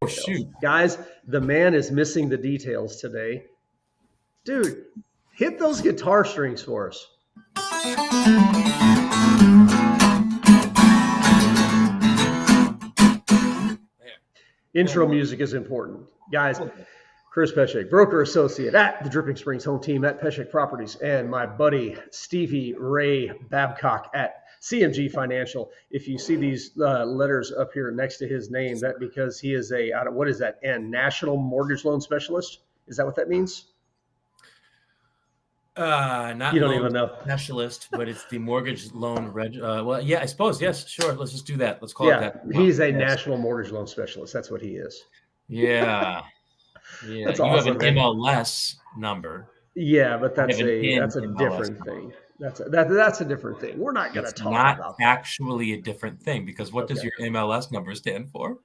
Oh, shoot. Guys, the man is missing the details today. Dude, hit those guitar strings for us. Intro music is important. Guys, Chris Pesek, broker associate at the Dripping Springs home team at Pesek Properties, and my buddy Stevie Ray Babcock at CMG Financial. If you see these letters up here next to his name, that because he is what is that? National mortgage loan specialist. Is that what that means? Not You don't loan even know. specialist, but it's the mortgage loan well, yeah, I suppose. Yes, sure. Let's just do that. Let's call it that. He's a national mortgage loan specialist. That's what he is. Yeah. That's you awesome, have an man. MLS number. Yeah, but that's have an a MLS different number. thing. That's a different thing. We're not going to talk not about that. actually a different thing, because what does your MLS number stand for?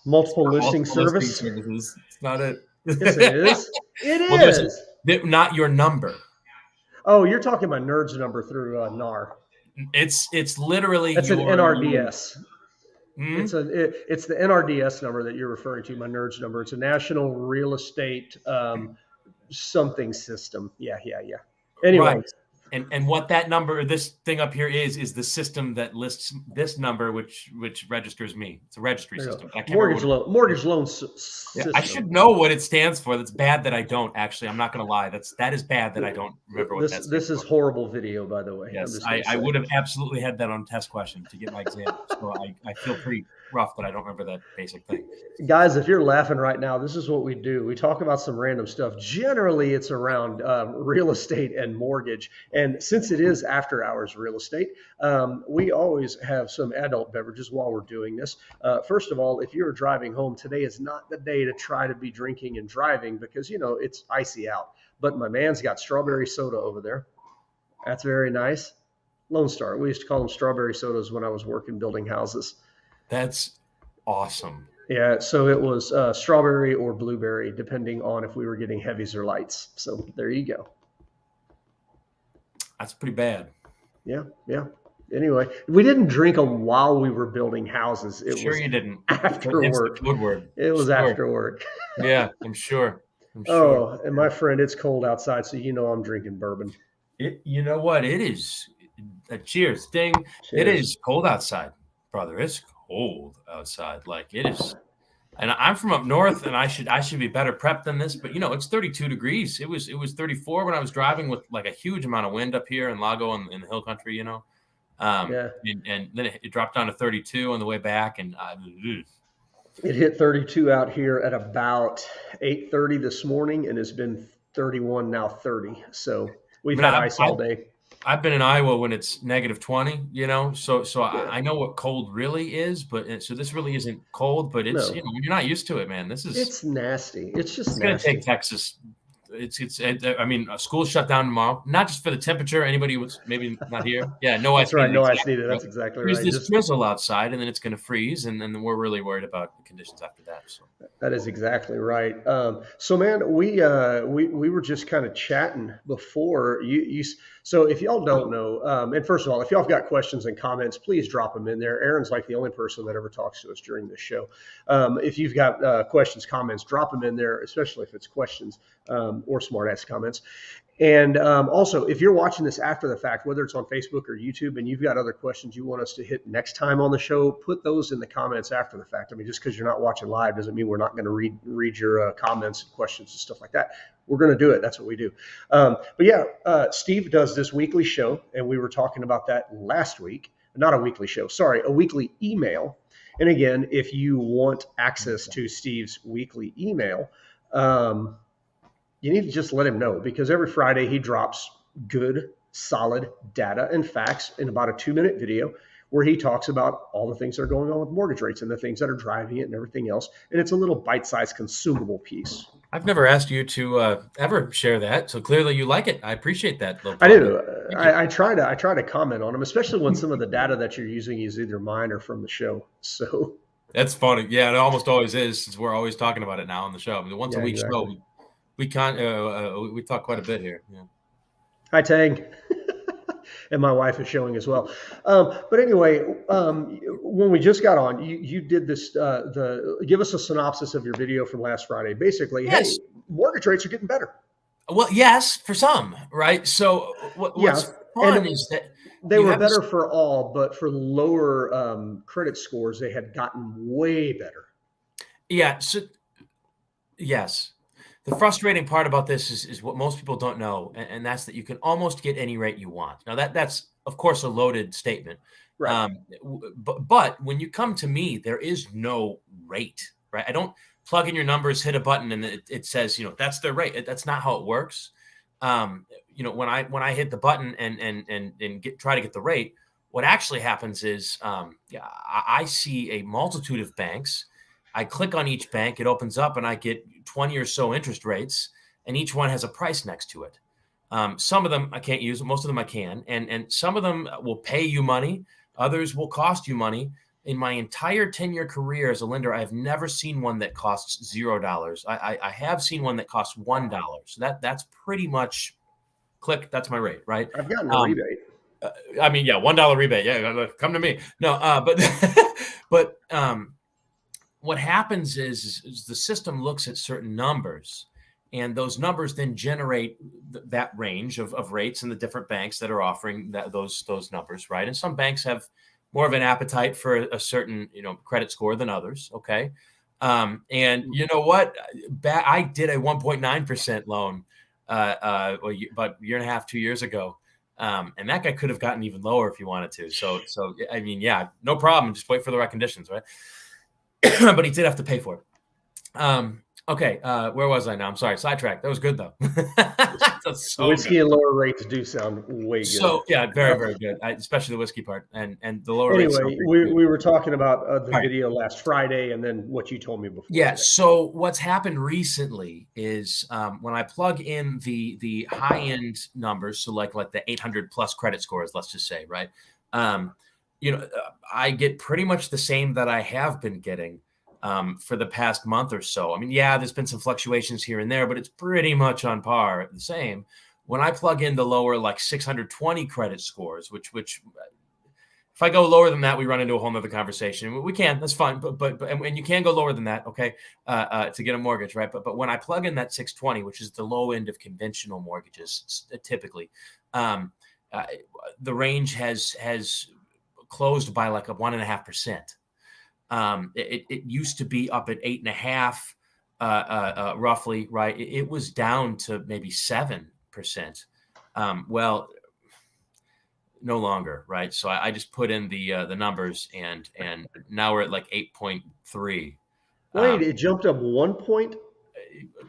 Multiple listing service. Services. It's not it. Yes, it is. It Well, is. Not your number. Oh, you're talking about NERD's number through NAR. It's literally That's an NRDS. Hmm? It's the NRDS number that you're referring to. My NERD's number. It's a National Real Estate something system. Yeah. Anyway. Right. And what that number, this thing up here is the system that lists this number, which registers me. It's a registry system. Mortgage loan system. I should know what it stands for. That's bad that I don't. Actually, I'm not going to lie. That is bad that I don't remember what that stands for. This is horrible video, by the way. Yes, I would have absolutely had that on test question to get my exam. So I feel pretty rough that I don't remember that basic thing. Guys, if you're laughing right now, this is what we do. We talk about some random stuff. Generally, it's around real estate and mortgage. And since it is after hours real estate, we always have some adult beverages while we're doing this. First of all, if you're driving home, today is not the day to try to be drinking and driving because, it's icy out. But my man's got strawberry soda over there. That's very nice. Lone Star. We used to call them strawberry sodas when I was working building houses. That's awesome. Yeah, so it was strawberry or blueberry, depending on if we were getting heavies or lights. So there you go. That's pretty bad. Yeah. Anyway, we didn't drink them while we were building houses. You didn't. After work. Woodward. It was after work. Yeah, I'm sure. Oh, and my friend, it's cold outside, so I'm drinking bourbon. You know what? It is. Cheers. Ding. Cheers. It is cold outside, brother. It's cold outside. Like it is. And I'm from up north, and I should be better prepped than this. But it's 32 degrees. It was 34 when I was driving with like a huge amount of wind up here in Lago in the hill country. And then it dropped down to 32 on the way back, and it hit 32 out here at about 8:30 this morning, and it's been 31 now 30. So we've had ice all day. I've been in Iowa when it's negative 20, so I know what cold really is, but so this really isn't cold, but it's, you're not used to it, man. It's nasty. It's going to take Texas. School's shut down tomorrow, not just for the temperature. Anybody was maybe not here. Yeah. No ice. That's right. No ice needed. That's exactly right. There's this drizzle outside, and then it's going to freeze, and then we're really worried about the conditions after that. So that is exactly right. So man, we were just kind of chatting before you. So if y'all don't know, and first of all, if y'all have got questions and comments, please drop them in there. Aaron's like the only person that ever talks to us during this show. If you've got questions, comments, drop them in there, especially if it's questions or smart ass comments. And also, if you're watching this after the fact, whether it's on Facebook or YouTube, and you've got other questions you want us to hit next time on the show, put those in the comments after the fact. Just because you're not watching live doesn't mean we're not going to read your comments and questions and stuff like that. We're going to do it. That's what we do. But yeah, Steve does this weekly show, and we were talking about that last week. Not a weekly show, sorry, a weekly email. And again, if you want access to Steve's weekly email, you need to just let him know, because every Friday he drops good, solid data and facts in about a 2-minute video where he talks about all the things that are going on with mortgage rates and the things that are driving it and everything else. And it's a little bite-sized consumable piece. I've never asked you to ever share that, so clearly you like it. I appreciate that. I do. I try to comment on them, especially when some of the data that you're using is either mine or from the show. So that's funny. Yeah, it almost always is, since we're always talking about it now on the show. The once a week show. We talk quite a bit here. Yeah. Hi, Tang. and my wife is showing as well. But anyway, when we just got on, you did this. Give us a synopsis of your video from last Friday. Basically, Yes. hey, mortgage rates are getting better. Well, yes, for some, right? So Yeah, what's fun and is that they you were have this. better for all, but for lower credit scores, they had gotten way better. Yeah. So yes. The frustrating part about this is what most people don't know, and that's that you can almost get any rate you want. Now that's of course a loaded statement, Right. but when you come to me, there is no rate, right? I don't plug in your numbers, hit a button, and it says that's their rate. That's not how it works. When I hit the button and try to get the rate, what actually happens is yeah, I see a multitude of banks. I click on each bank, it opens up, and I get 20 or so interest rates, and each one has a price next to it. Some of them I can't use, most of them I can, and some of them will pay you money, others will cost you money. In my entire 10-year career as a lender, I have never seen one that costs $0. I have seen one that costs $1. So that's pretty much click. That's my rate, right? I've gotten a Um, rebate. I mean, yeah, $1 rebate. Yeah, come to me. No, but but what happens is the system looks at certain numbers, and those numbers then generate that range of rates in the different banks that are offering those numbers, right? And some banks have more of an appetite for a certain credit score than others. Okay, and you know what? I did a 1.9% loan about a year and a half, 2 years ago. And that guy could have gotten even lower if he wanted to. So I mean, yeah, no problem. Just wait for the right conditions, right? But he did have to pay for it. Okay, where was I now? I'm sorry, sidetracked. That was good though. That's so good. Whiskey and lower rates do sound way good. So yeah, very very good. Especially the whiskey part and the lower rates sound Anyway, great too. we were talking about the All right. video last Friday, and then what you told me before Yeah. today. So what's happened recently is when I plug in the high end numbers, so like the 800 plus credit scores, let's just say, right? Um, I get pretty much the same that I have been getting for the past month or so. I mean, yeah, there's been some fluctuations here and there, but it's pretty much on par, the same. When I plug in the lower, like 620 credit scores, which if I go lower than that, we run into a whole nother conversation. We can, that's fine, but and you can go lower than that, okay, to get a mortgage, right? But when I plug in that 620, which is the low end of conventional mortgages, typically, um, uh, the range has closed by like a 1.5%. It used to be up at 8.5, roughly, right? It was down to maybe 7%. Well, no longer, right? So I just put in the numbers, and now we're at like 8.3. Wait, it jumped up 1 point.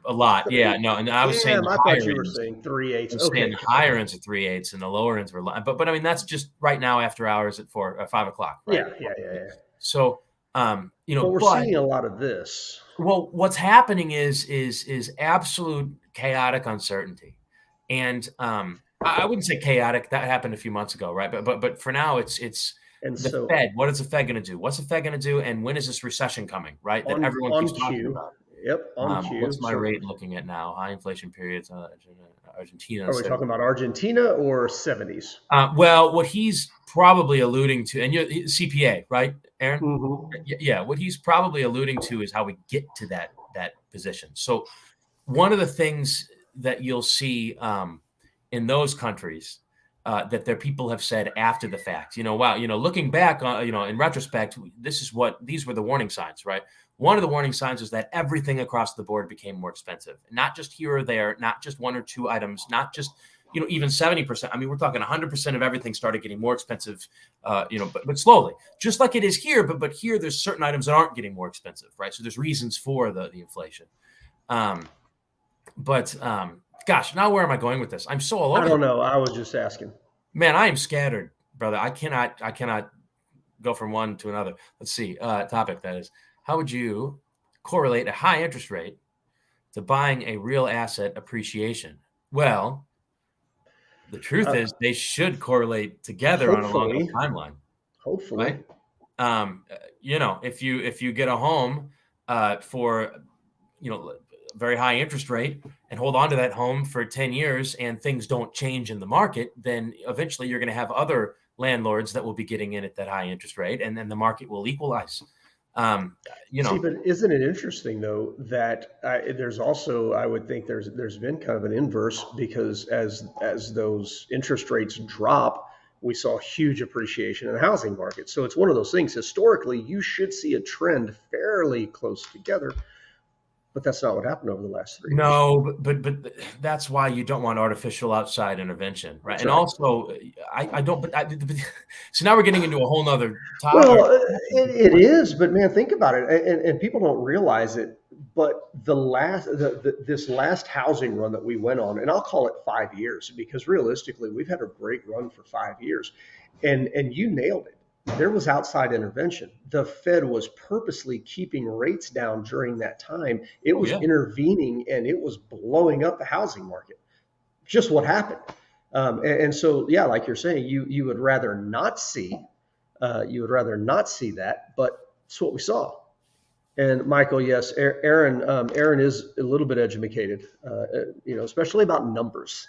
A lot, yeah. No, and I was saying Damn, the I thought higher you were ends. saying three I eighths. was saying Okay, the higher ends are 3/8 and the lower ends were, but I mean that's just right now after hours at 5 o'clock, right? yeah. So But we're but seeing a lot of this. well, what's happening is absolute chaotic uncertainty, and I wouldn't say chaotic. That happened a few months ago, right? But for now, it's And the so Fed. What is the Fed going to do? What's the Fed going to do? And when is this recession coming? Right, that everyone keeps on talking cue. about. Yep, on cue. What's my So rate looking at now? High inflation periods, Argentina. are we talking about Argentina or 70s? Well, what he's probably alluding to, and you're CPA, right, Aaron? Mm-hmm. Yeah, what he's probably alluding to is how we get to that position. So one of the things that you'll see in those countries that their people have said after the fact, wow, looking back, in retrospect, these were the warning signs, right? One of the warning signs is that everything across the board became more expensive, not just here or there, not just one or two items, not just even 70%. I mean, we're talking 100% of everything started getting more expensive, but slowly, just like it is here. But here, there's certain items that aren't getting more expensive, right? So there's reasons for the inflation. Gosh, now where am I going with this? I'm so all I over don't know. I was just asking. Man, I am scattered, brother. I cannot go from one to another. Let's see. Topic that is. How would you correlate a high interest rate to buying a real asset appreciation? Well, the truth is they should correlate together on a long enough Hopefully, timeline, hopefully. right? If you get a home for very high interest rate and hold on to that home for 10 years and things don't change in the market, then eventually you're going to have other landlords that will be getting in at that high interest rate, and then the market will equalize. See, but isn't it interesting though that there's also, I would think there's been kind of an inverse, because as those interest rates drop, we saw huge appreciation in the housing market. So it's one of those things. Historically, you should see a trend fairly close together, but that's not what happened over the last 3 years. No, but that's why you don't want artificial outside intervention, right? That's and right. also, I don't. So now we're getting into a whole nother topic. Well, it is, but man, think about it, and people don't realize it. But this last housing run that we went on, and I'll call it 5 years, because realistically, we've had a great run for 5 years, and you nailed it. There was outside intervention. The Fed was purposely keeping rates down during that time. It was intervening, and it was blowing up the housing market. Just what happened. And so, yeah, like you're saying, you would rather not see. You would rather not see that, but it's what we saw. And Michael, yes, Aaron is a little bit educated, especially about numbers.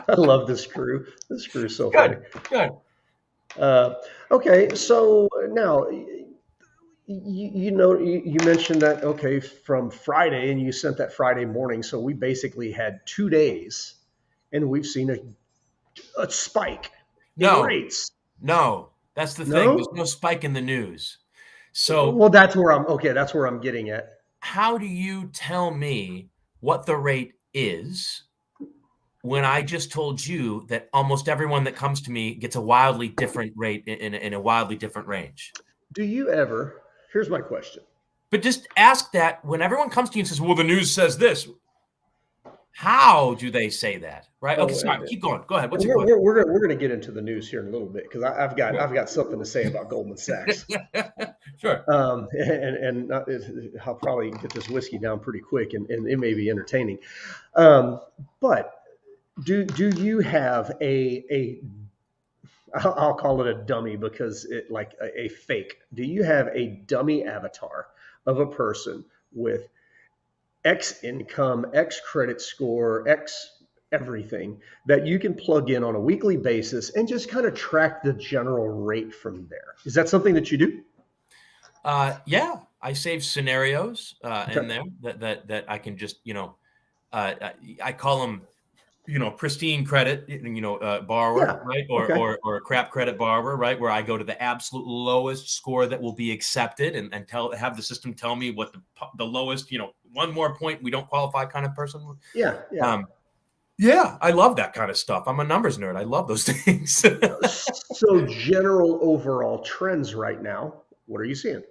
I love this crew. This crew is so funny. Good. Okay, so now you mentioned that, okay, from Friday, and you sent that Friday morning, so we basically had 2 days, and we've seen a spike in rates. No, that's the thing. There's no spike in the news. So, well, that's where I'm getting at. How do you tell me what the rate is when I just told you that almost everyone that comes to me gets a wildly different rate in a wildly different range? Do you ever? Here's my question. But just ask that when everyone comes to you and says, well, the news says this. How do they say that? Right? Okay, sorry, keep going. Go ahead. What's your question? We're going to get into the news here in a little bit, because I've got something to say about Goldman Sachs. Sure. And I'll probably get this whiskey down pretty quick, and it may be entertaining. But do you have I'll call it a dummy, because it like a fake. Do you have a dummy avatar of a person with X income, X credit score, X everything that you can plug in on a weekly basis and just kind of track the general rate from there? Is that something that you do? Yeah, I save scenarios in there that I can just, I call them, pristine credit, borrower, right? Or a crap credit borrower, right? Where I go to the absolute lowest score that will be accepted, and have the system tell me what the lowest, one more point, we don't qualify kind of person. Yeah. Yeah, I love that kind of stuff. I'm a numbers nerd. I love those things. So general overall trends right now, what are you seeing?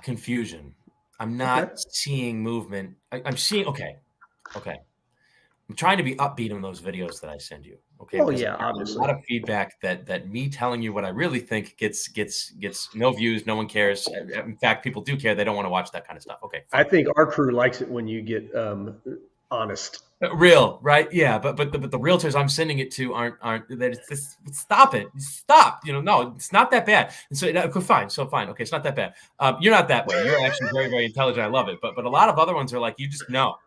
Confusion. I'm not seeing movement. I'm seeing, okay. I'm trying to be upbeat in those videos that I send you. Okay. Oh yeah, obviously. A lot of feedback that me telling you what I really think gets no views. No one cares. In fact, people do care. They don't want to watch that kind of stuff. Okay. Fine. I think our crew likes it when you get honest. Real, right? Yeah, but the realtors I'm sending it to aren't that. Stop it. Stop. No, it's not that bad. And so fine. Okay, it's not that bad. You're not that way. You're actually very, very intelligent. I love it. But a lot of other ones are like, you just no.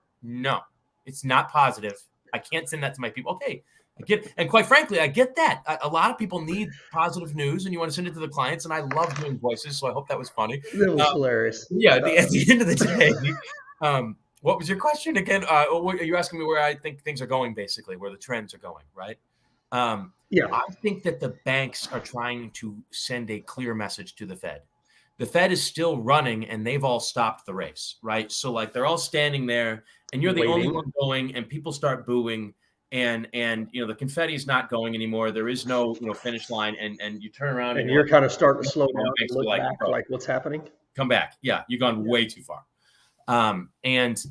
It's not positive. I can't send that to my people. Okay, I get it. And quite frankly, I get that. A lot of people need positive news, and you want to send it to the clients. And I love doing voices, so I hope that was funny. That was hilarious. Yeah, at the end of the day, what was your question again? Are you asking me where I think things are going, basically, where the trends are going, right? Yeah. I think that the banks are trying to send a clear message to the Fed. The Fed is still running, and they've all stopped the race, right? So like they're all standing there, and you're the only one going, and people start booing, and the confetti is not going anymore. There is no finish line, and you turn around and you're kind of starting to slow down and look back, like what's happening. Come back, yeah, you've gone way too far. And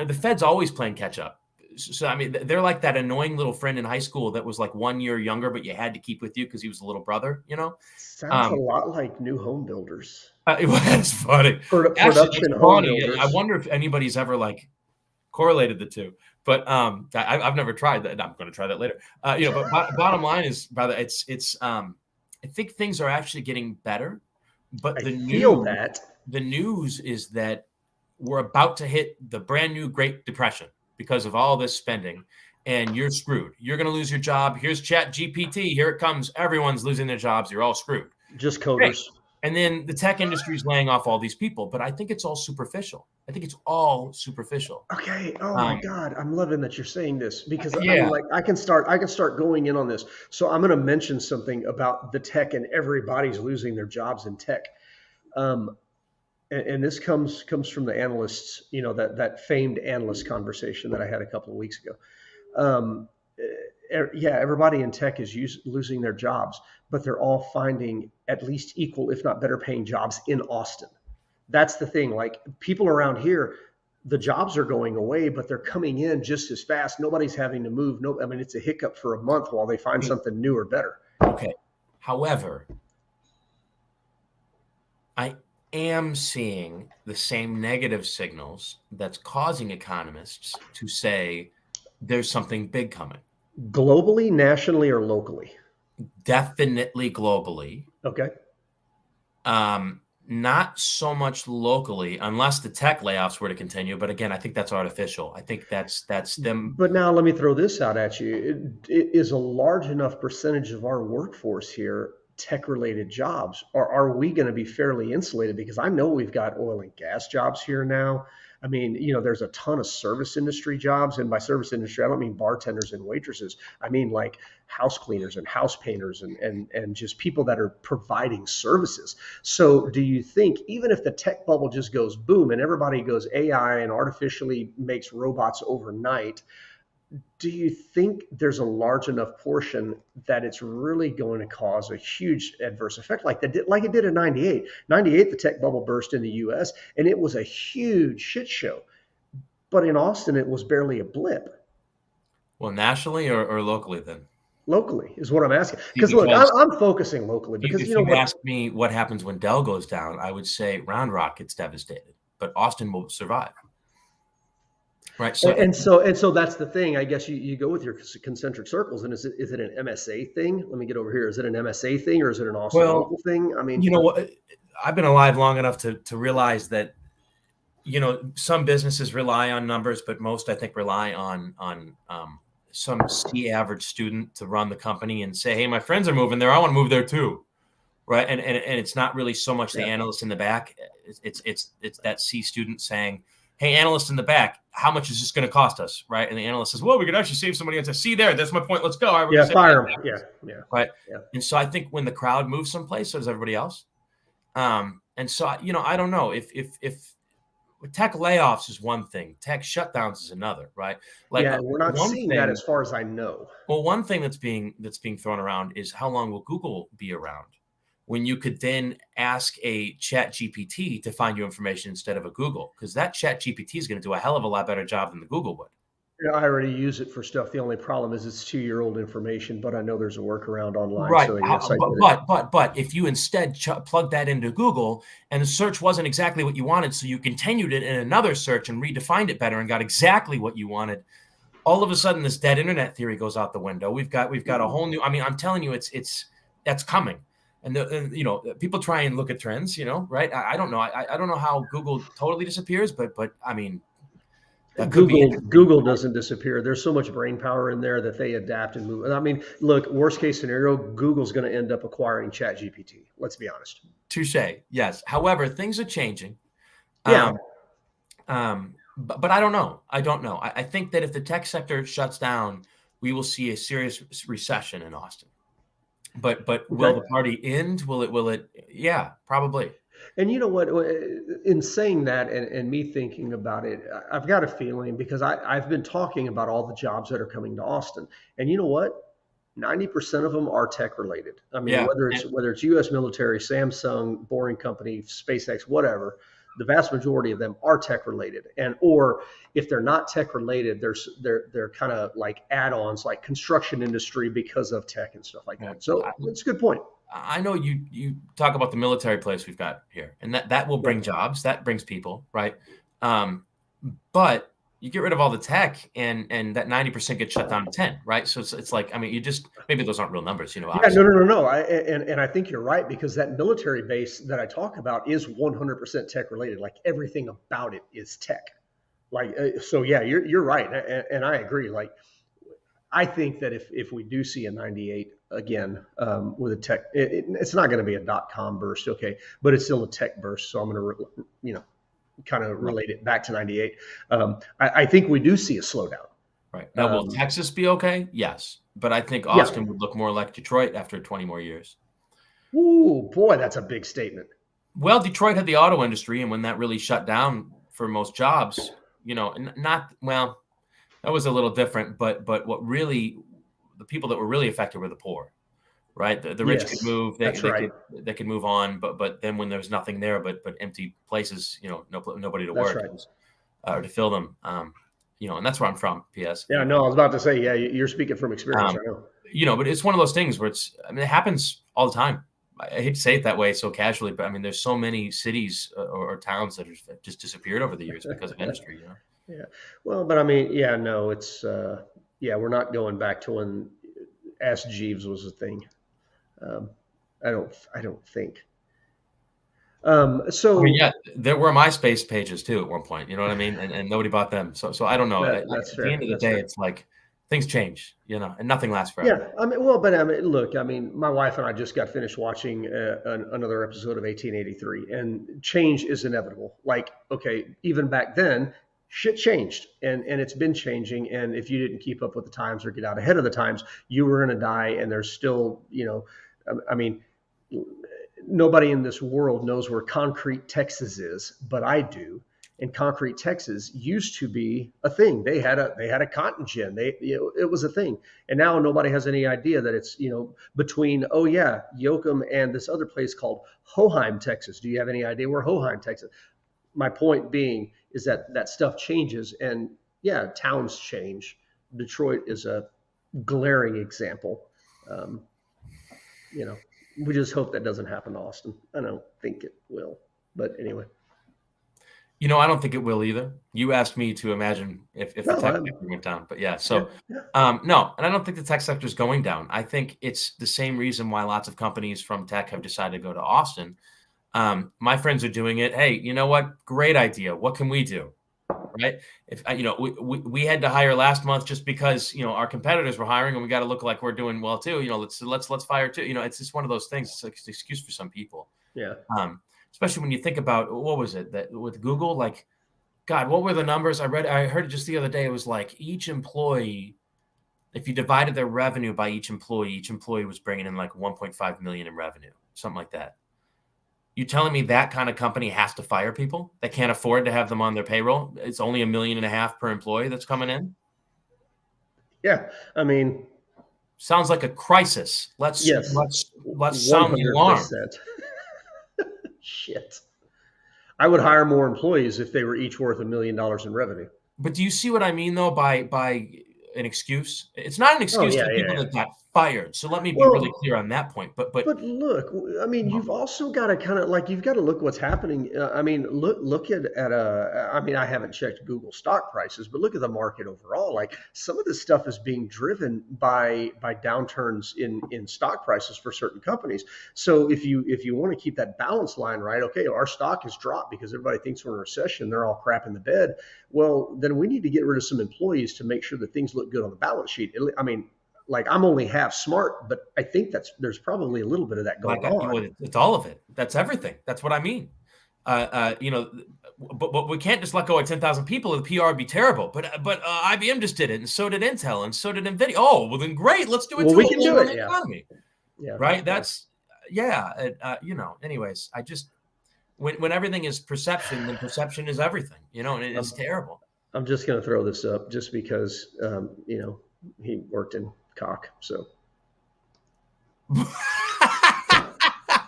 the Fed's always playing catch up. So, I mean, they're like that annoying little friend in high school that was like 1 year younger, but you had to keep with you because he was a little brother, Sounds a lot like new home builders. It's funny. Production home builders. I wonder if anybody's ever like correlated the two, but I've never tried that. I'm going to try that later. But bottom line is, brother, it's I think things are actually getting better. But I feel that. the news is that we're about to hit the brand new Great Depression because of all this spending, and you're screwed. You're going to lose your job. Here's Chat GPT. Here it comes. Everyone's losing their jobs. You're all screwed. Just Great. coders. And then the tech industry is laying off all these people, but I think it's all superficial. I think it's all superficial. Okay. Oh my God, I'm loving that you're saying this because I mean, Yeah. like, I can start going in on this. So I'm going to mention something about the tech and everybody's losing their jobs in tech. Um, and this comes from the analysts, you know, that famed analyst conversation that I had a couple of weeks ago. Um, yeah, everybody in tech is losing their jobs, but they're all finding at least equal, if not better paying jobs in Austin. That's the thing. Like, people around here, the jobs are going away, but they're coming in just as fast. Nobody's having to move. No, I mean, it's a hiccup for a month while they find something new or better. Okay. However, I am seeing the same negative signals that's causing economists to say there's something big coming. Globally, nationally, or locally? Definitely globally. Okay. Not so much locally, unless the tech layoffs were to continue. But again, I think that's artificial. I think that's them. But now let me throw this out at you. It is a large enough percentage of our workforce here tech related jobs? Or are we going to be fairly insulated? Because I know we've got oil and gas jobs here now. I mean, you know, there's a ton of service industry jobs. And by service industry, I don't mean bartenders and waitresses. I mean like house cleaners and house painters and just people that are providing services. So do you think even if the tech bubble just goes boom and everybody goes AI and artificially makes robots overnight, do you think there's a large enough portion that it's really going to cause a huge adverse effect like it did in 98? 98, the tech bubble burst in the US and it was a huge shit show. But in Austin, it was barely a blip. Well, nationally or locally then? Locally is what I'm asking. Because look, I'm focusing locally because if you ask me what happens when Dell goes down, I would say Round Rock gets devastated, but Austin will survive. Right. So so that's the thing. I guess you go with your concentric circles, and is it an MSA thing? Let me get over here. Is it an MSA thing or is it an Austin local thing? I mean, you know what? I've been alive long enough to realize that, you know, some businesses rely on numbers, but most I think rely on some C average student to run the company and say, hey, my friends are moving there. I want to move there too. Right. And it's not really so much the analyst in the back. It's that C student saying, hey, analyst in the back, how much is this going to cost us? Right. And the analyst says, well, we could actually save somebody. And say, see there, that's my point. Let's go. Right, yeah, fire them. Yeah. Right. Yeah. And so I think when the crowd moves someplace, so does everybody else. And so, you know, I don't know if tech layoffs is one thing, tech shutdowns is another, right? Like, yeah, we're not seeing that as far as I know. Well, one thing that's being thrown around is how long will Google be around? When you could then ask a Chat GPT to find you information instead of a Google, because that Chat GPT is going to do a hell of a lot better job than the Google would. Yeah, I already use it for stuff. The only problem is it's 2-year-old information, but I know there's a workaround online. Right. So yes, but if you instead plug that into Google and the search wasn't exactly what you wanted, so you continued it in another search and redefined it better and got exactly what you wanted, all of a sudden this dead internet theory goes out the window. We've got a whole new. I mean, I'm telling you, that's coming. And you know, people try and look at trends, you know, right? I don't know. I don't know how Google totally disappears, but I mean, Google doesn't disappear. There's so much brain power in there that they adapt and move. I mean, look, worst case scenario, Google's going to end up acquiring ChatGPT. Let's be honest. Touche. Yes. However, things are changing. Yeah. But I don't know. I think that if the tech sector shuts down, we will see a serious recession in Austin. But will the party end? Will it? Yeah, probably. And you know what? In saying that and me thinking about it, I've got a feeling because I've been talking about all the jobs that are coming to Austin. And you know what? 90% of them are tech related. I mean, whether it's U.S. military, Samsung, Boring Company, SpaceX, whatever, the vast majority of them are tech related. And or if they're not tech related, they're kind of like add-ons, like construction industry because of tech and stuff like that. So that's a good point. I know you talk about the military place we've got here, and that will bring jobs, that brings people, right? But you get rid of all the tech, and that 90% gets shut down to 10, right? So it's like, I mean, you just, maybe those aren't real numbers, Yeah, obviously. no. And I think you're right, because that military base that I talk about is 100% tech related. Like everything about it is tech. Like so, yeah, you're right, and I agree. Like I think that if we do see a 98 again with a tech, it's not going to be a .com burst, okay, but it's still a tech burst. So I'm going to kind of Right. relate it back to 98. I think we do see a slowdown. Right. Now, will Texas be okay? Yes. But I think Yeah. Austin would look more like Detroit after 20 more years. Ooh, boy, that's a big statement. Well, Detroit had the auto industry, and when that really shut down for most jobs, not well, that was a little different. But what really, the people that were really affected were the poor, right? The rich could Yes, move, that's right. they could move on, but then when there was nothing there but empty places, nobody to That's work, right. or to fill them, and that's where I'm from. P.S. Yeah, no, I was about to say, yeah, you're speaking from experience. I know. But it's one of those things where it happens all the time. I hate to say it that way so casually, but I mean, there's so many cities or towns that have just disappeared over the years because of industry. Yeah. Well, but I mean, yeah, no, it's we're not going back to when Ask Jeeves was a thing. I don't think. So I mean, yeah, there were MySpace pages too at one point. You know what I mean? And nobody bought them. So I don't know. that's At fair. the end of the day, it's like things change, and nothing lasts forever. Yeah, I mean, well, but I mean, look, I mean, my wife and I just got finished watching another episode of 1883, and change is inevitable. Like, okay, even back then, shit changed, and it's been changing. And if you didn't keep up with the times or get out ahead of the times, you were going to die. And there's still, I mean, nobody in this world knows where Concrete, Texas is, but I do. And Concrete, Texas used to be a thing. They had a cotton gin. It was a thing. And now nobody has any idea that it's, between, Yoakum and this other place called Hoheim, Texas. Do you have any idea where Hoheim, Texas? My point being is that stuff changes, and yeah, towns change. Detroit is a glaring example. We just hope that doesn't happen to Austin. I don't think it will, but anyway. I don't think it will either. You asked me to imagine if the tech sector went down, but yeah. So, no, and I don't think the tech sector is going down. I think it's the same reason why lots of companies from tech have decided to go to Austin. My friends are doing it. Hey, you know what? Great idea. What can we do? Right? If we had to hire last month just because our competitors were hiring, and we got to look like we're doing well too. Let's fire too. It's just one of those things. It's like an excuse for some people. Yeah. Especially when you think about, what was it that with Google, like, God, what were the numbers? I heard it just the other day. It was like each employee, if you divided their revenue by each employee was bringing in like 1.5 million in revenue, something like that. You telling me that kind of company has to fire people? They can't afford to have them on their payroll. It's only $1.5 million per employee that's coming in. Yeah, I mean, sounds like a crisis. Let's sound the alarm. Shit. I would hire more employees if they were each worth $1 million in revenue. But do you see what I mean, though, by an excuse? It's not an excuse to people that got fired. So let me be really clear on that point. But look, I mean, you've also got to kind of you've got to look what's happening. I mean, look at I mean, I haven't checked Google stock prices, but look at the market overall. Like some of this stuff is being driven by downturns in stock prices for certain companies. So if you want to keep that balance line right, okay, our stock has dropped because everybody thinks we're in a recession. They're all crap in the bed. Well, then we need to get rid of some employees to make sure that things look good on the balance sheet. I mean, like I'm only half smart, but I think there's probably a little bit of that going on. It's all of it. That's everything. That's what I mean. But we can't just let go of 10,000 people. The PR would be terrible. But IBM just did it, and so did Intel, and so did NVIDIA. Oh, well then great. Let's do it. Well, we can do it. Yeah. Economy. Yeah. Right. That's anyways, I just when everything is perception, then perception is everything. And it's terrible. I'm just going to throw this up just because he worked in cock, so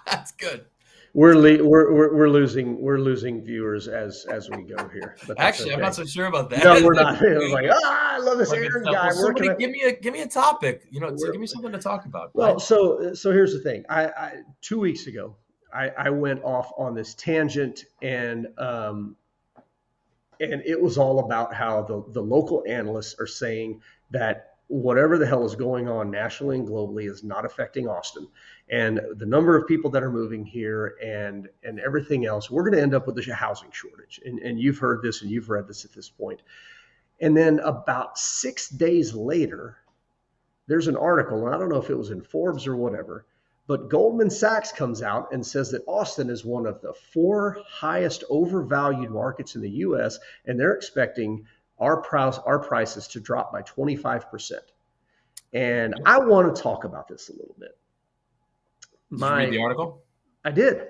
that's good. We're losing viewers as we go here. But actually, okay. I'm not so sure about that. No, we're not. It was like, I love this Aaron guy. Somebody give me a topic. Give me something to talk about. Well, right? So here's the thing. I 2 weeks ago, I went off on this tangent, and and it was all about how the local analysts are saying that whatever the hell is going on nationally and globally is not affecting Austin, and the number of people that are moving here and everything else, we're going to end up with a housing shortage. And you've heard this and you've read this at this point. And then about 6 days later, there's an article, and I don't know if it was in Forbes or whatever, but Goldman Sachs comes out and says that Austin is one of the 4 highest overvalued markets in the U.S., and they're expecting our prices to drop by 25%. And I want to talk about this a little bit. Did you read the article? I did.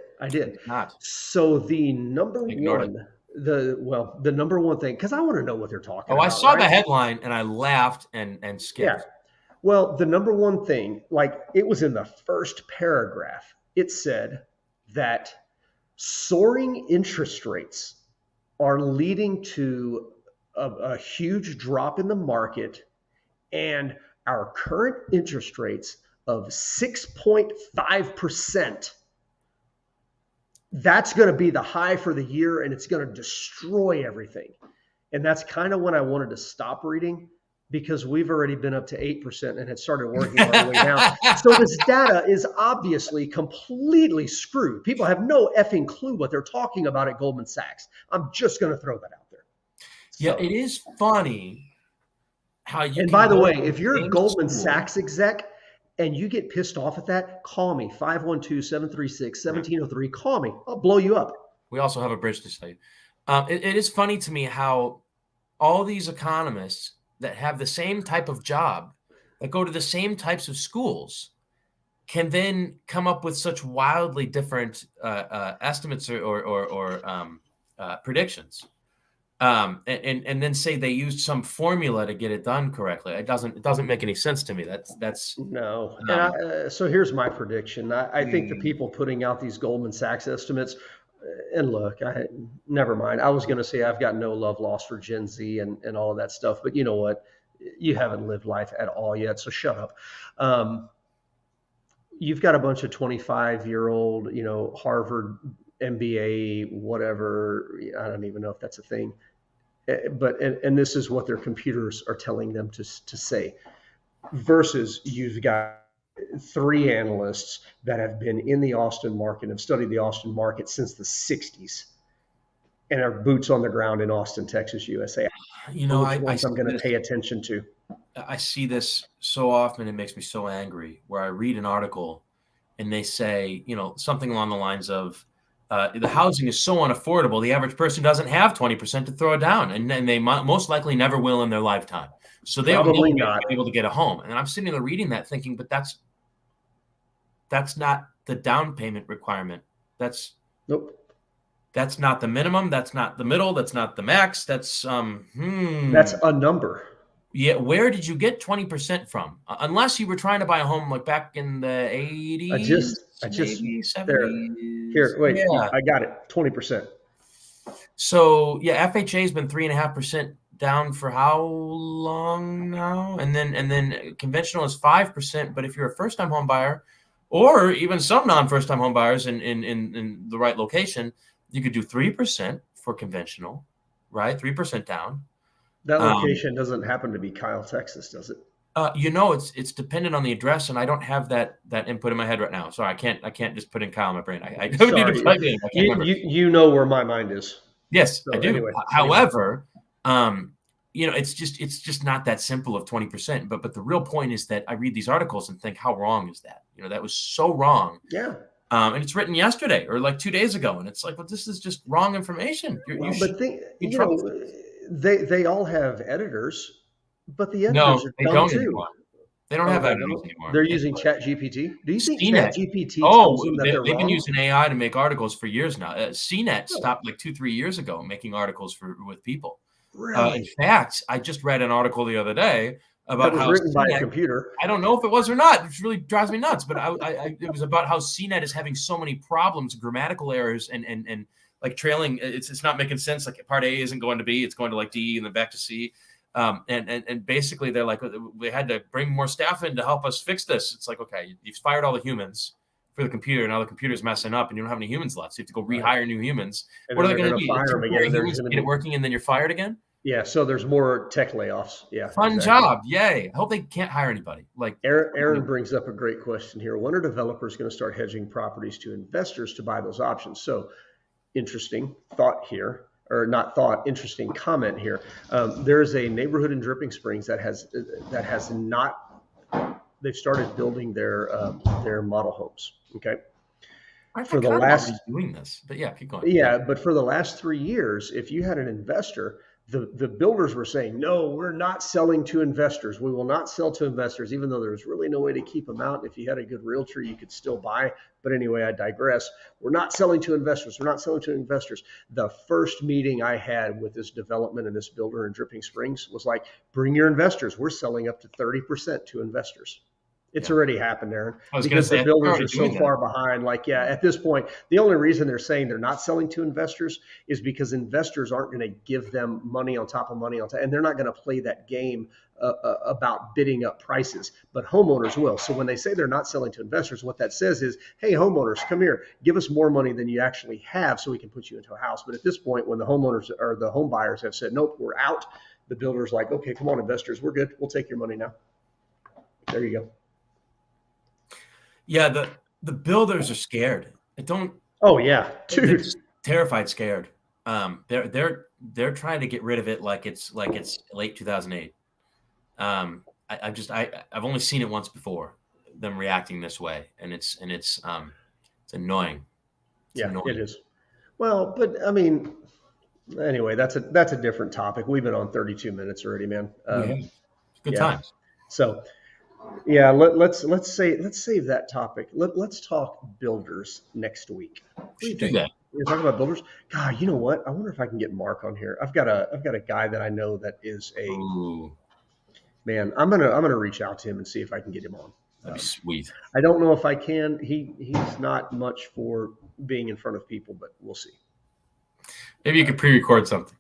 Not. So the number one, the number one thing, because I want to know what they're talking about. I saw the headline and I laughed and skipped. Yeah. Well, the number one thing, like it was in the first paragraph, it said that soaring interest rates are leading to a huge drop in the market, and our current interest rates of 6.5%, that's going to be the high for the year, and it's going to destroy everything. And that's kind of when I wanted to stop reading, because we've already been up to 8% and had started working our way down. So this data is obviously completely screwed. People have no effing clue what they're talking about at Goldman Sachs. I'm just going to throw that out there. Yeah, it is funny how you. And by the way, if you're a Goldman Sachs exec and you get pissed off at that, call me, 512-736-1703. Call me. I'll blow you up. We also have a bridge to say. It is funny to me how all these economists that have the same type of job, that go to the same types of schools, can then come up with such wildly different estimates or predictions, and then say they used some formula to get it done correctly. It doesn't make any sense to me. That's no. So here's my prediction. I think the people putting out these Goldman Sachs estimates. And look, never mind. I was going to say I've got no love lost for Gen Z and all of that stuff, but you know what? You haven't lived life at all yet, so shut up. You've got a bunch of 25-year-old, Harvard MBA, whatever. I don't even know if that's a thing, but and this is what their computers are telling them to say. Versus you've got 3 analysts that have been in the Austin market, have studied the Austin market since the 60s, and are boots on the ground in Austin, Texas, USA. I'm going to pay attention to. I see this so often. It makes me so angry, where I read an article and they say, something along the lines of, the housing is so unaffordable, the average person doesn't have 20% to throw down, and they most likely never will in their lifetime. So they will not be able to get a home. And I'm sitting there reading that thinking, but that's not the down payment requirement. Nope. That's not the minimum. That's not the middle. That's not the max. That's That's a number. Yeah. Where did you get 20% from? Unless you were trying to buy a home like back in the 80s. I just 70s. Here, wait. Yeah. I got it. 20%. So yeah, FHA has been 3.5% down for how long now? And then conventional is 5%. But if you're a first-time home buyer, or even some non-first-time home buyers in the right location, you could do 3% for conventional, right? 3% down. That location doesn't happen to be Kyle, Texas, does it? It's dependent on the address, and I don't have that input in my head right now. Sorry, I can't just put in Kyle in my brain. I need to plug in. I can't remember. You know where my mind is. Yes, so, I do. Anyway, however, it's just not that simple of 20%. But the real point is that I read these articles and think, how wrong is that? That was so wrong. Yeah. And it's written yesterday or like 2 days ago, and it's like, well, this is just wrong information. They all have editors, but the editors are dumb don't too. Anymore. They don't have editors anymore. They're using ChatGPT. Do you think CNET. ChatGPT? They've been using AI to make articles for years now. CNET stopped like 2-3 years ago making articles with people. Really? In fact, I just read an article the other day about how written by CNET, a computer. I don't know if it was or not. It really drives me nuts. But it was about how CNET is having so many problems, grammatical errors, and like trailing. It's not making sense. Like part A isn't going to B, it's going to like D and then back to C. And basically they're like, we had to bring more staff in to help us fix this. It's like, okay, you've fired all the humans for the computer. Now the computer's messing up, and you don't have any humans left, so you have to go rehire new humans. And What are they they're going to going to do? fire them again. Humans get it working, and then you're fired again. Yeah, so there's more tech layoffs. Yeah, fun job, yay! I hope they can't hire anybody. Like Aaron brings up a great question here. When are developers going to start hedging properties to investors to buy those options? So interesting thought here, or not thought, interesting comment here. There's a neighborhood in Dripping Springs that has not. They've started building their model homes. Okay. For the last doing this, but yeah, keep going. Yeah, but for the last 3 years, if you had an investor, the builders were saying, no, we're not selling to investors. We will not sell to investors, even though there was really no way to keep them out. If you had a good realtor, you could still buy. But anyway, I digress. We're not selling to investors. We're not selling to investors. The first meeting I had with this development and this builder in Dripping Springs was like, bring your investors. We're selling up to 30% to investors. It's already happened, Aaron, because the builders are so far behind. Like, yeah, at this point, the only reason they're saying they're not selling to investors is because investors aren't going to give them money on top of money on top, and they're not going to play that game about bidding up prices. But homeowners will. So when they say they're not selling to investors, what that says is, hey, homeowners, come here, give us more money than you actually have, so we can put you into a house. But at this point, when the homeowners or the home buyers have said, nope, we're out, the builder's like, okay, come on, investors, we're good. We'll take your money now. There you go. Yeah, the builders are scared. Oh yeah, dude, terrified, scared. They're trying to get rid of it like it's late 2008. I've only seen it once before, them reacting this way, and it's annoying. It is. Well, but I mean, anyway, that's a different topic. We've been on 32 minutes already, man. Good times. So. Yeah, let's save that topic. Let's talk builders next week. We should do that. We're talking about builders. God, you know what? I wonder if I can get Mark on here. I've got a guy that I know that is man. I'm gonna reach out to him and see if I can get him on. That'd be sweet. I don't know if I can. He's not much for being in front of people, but we'll see. Maybe you could pre-record something.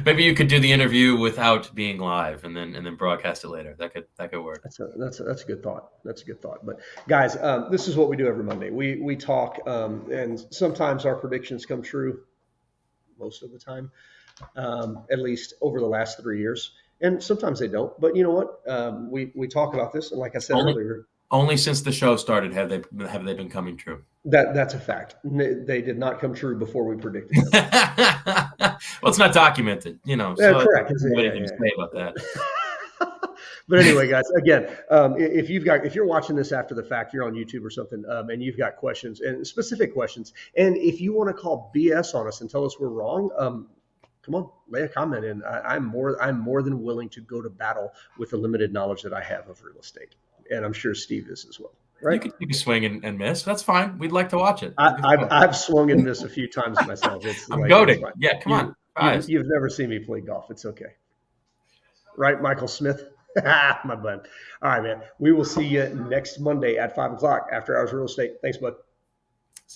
Maybe you could do the interview without being live and then broadcast it later. That could work. That's a good thought. That's a good thought. But guys, this is what we do every Monday. We talk, and sometimes our predictions come true. Most of the time, at least over the last 3 years, and sometimes they don't. But you know what? We talk about this, and like I said earlier, only since the show started have they been coming true. That's a fact. They did not come true before we predicted them. Well, it's not documented, so correct. Nobody can say about that. But anyway, guys, again, if you're watching this after the fact, you're on YouTube or something, and you've got questions and specific questions, and if you want to call BS on us and tell us we're wrong, come on, lay a comment in. I'm more than willing to go to battle with the limited knowledge that I have of real estate, and I'm sure Steve is as well. Right? You can take a swing and miss. That's fine. We'd like to watch it. I've swung and missed a few times myself. I'm goading. Yeah, come on. You've never seen me play golf. It's okay. Right, Michael Smith? My bud. All right, man. We will see you next Monday at 5 o'clock after hours real estate. Thanks, bud.